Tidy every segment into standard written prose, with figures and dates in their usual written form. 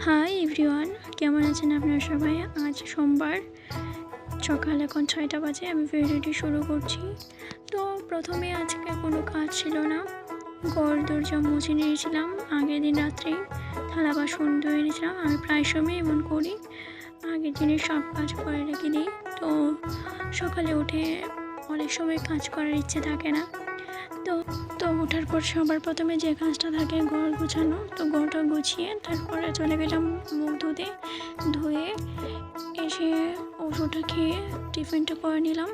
Hi everyone, কেমন আছেন আপনারা সবাই? আজ সোমবার সকাল এখন 6টা বাজে। আমি ভিডিওটি শুরু করছি। তো প্রথমে আজকে কোনো কাজ ছিল না, ঘর দরজা মুছে নিয়েছিলাম আগের দিন রাত্রেই, থালা বাসন ধুয়ে নিয়েছিলাম। আমি প্রায় সময় এমন করি, আগের দিনে সব কাজ করে রেখে দিই। তো সকালে উঠে অনেক সময় কাজ করার ইচ্ছে থাকে না। তো তো ওঠার পর সবার প্রথমে যে কাজটা থাকে ঘর গোছানো। তো ঘরটা গুছিয়ে তারপরে চলে গেলাম মুখ ধুয়ে এসে ওষুধটা খেয়ে টিফিনটা করে নিলাম।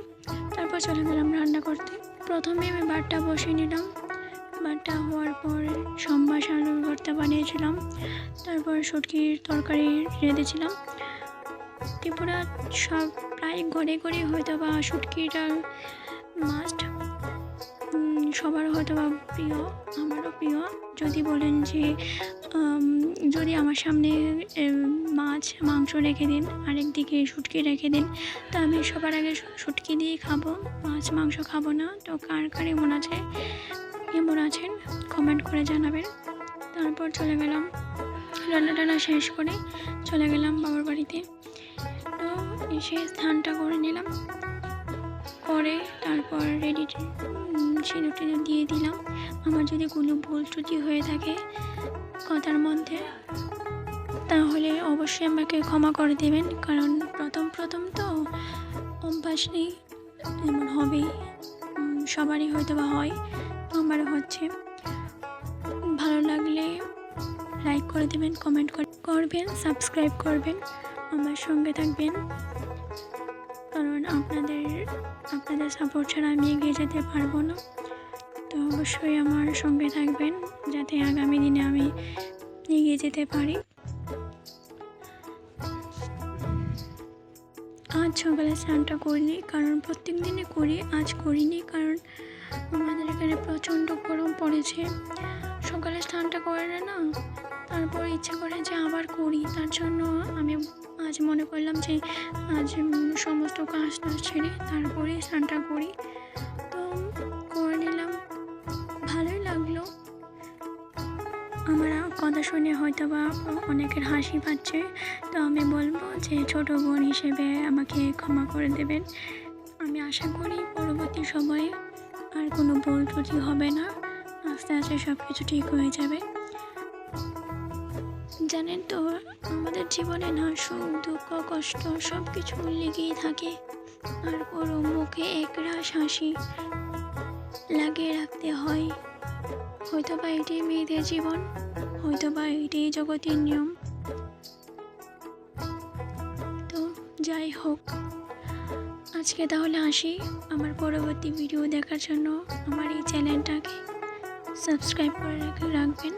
তারপর চলে গেলাম রান্না করতে। প্রথমে আমি ভাতটা বসিয়ে নিলাম। ভাতটা হওয়ার পর সম্বাস আলুর ভর্তা বানিয়েছিলাম, তারপর শুটকির তরকারি রেঁধেছিলাম। ত্রিপুরা সব প্রায় ঘরে ঘরে হয়তো বা শুটকিটা মাস্ট, সবার হয়তো বা প্রিয়, আমারও প্রিয়। যদি বলেন যে যদি আমার সামনে মাছ মাংস রেখে দিন, আরেকদিকে শুটকি রেখে দিন, তো আমি সবার আগে শুটকি দিয়েই খাবো, মাছ মাংস খাবো না। তো কার কার এমন আছেন কমেন্ট করে জানাবেন। তারপর চলে গেলাম রান্না শেষ করে চলে গেলাম বাবার বাড়িতে। তো এসে স্নানটা করে নিলাম, করে তারপর রেডি সিঁদুর টিঁদুর দিয়ে দিলাম। আমার যদি কোনো ভুল ত্রুটি হয়ে থাকে কথার মধ্যে, তাহলে অবশ্যই আমাকে ক্ষমা করে দেবেন, কারণ প্রথম তো অভ্যাস নেই, এমন হবেই, সবারই হয়তো বা হয়, আমারও হচ্ছে। ভালো লাগলে লাইক করে দেবেন, কমেন্ট করবেন, সাবস্ক্রাইব করবেন, আমার সঙ্গে থাকবেন, কারণ আপনাদের সাপোর্ট ছাড়া আমি এগিয়ে যেতে পারবো না। তো অবশ্যই আমার সঙ্গে থাকবেন, যাতে আগামী দিনে আমি এগিয়ে যেতে পারি। আজ সকালে স্নানটা করিনি, কারণ প্রত্যেক দিনে করি, আজ করিনি, কারণ আমাদের এখানে প্রচণ্ড গরম পড়েছে। সকালে স্নানটা করে না, তারপর ইচ্ছা করে যে আবার করি, তার জন্য আমি আজ মনে করলাম যে আজ সমস্ত কাজ ছেড়ে তারপরে স্নানটা করি। তো করে নিলাম, ভালোই লাগলো। আমার কথা শুনে হয়তো বা অনেকের হাসি পাচ্ছে, তো আমি বলবো যে ছোটো বোন হিসেবে আমাকে ক্ষমা করে দেবেন। আমি আশা করি পরবর্তী সময়ে আর কোনো ভুল ত্রুটি হবে না, আস্তে আস্তে সব কিছু ঠিক হয়ে যাবে। জানেন তো, আমাদের জীবনে না সুখ দুঃখ কষ্ট সব কিছু লেগেই থাকে, তারপরও মুখে একরাশ হাসি লাগিয়ে রাখতে হয়। হয়তো বা এটাই মেয়েদের জীবন, হয়তো বা এটাই জগতের নিয়ম। তো যাই হোক, আজকে তাহলে আসি। আমার পরবর্তী ভিডিও দেখার জন্য আমার এই চ্যানেলটাকে সাবস্ক্রাইব করে রাখবেন।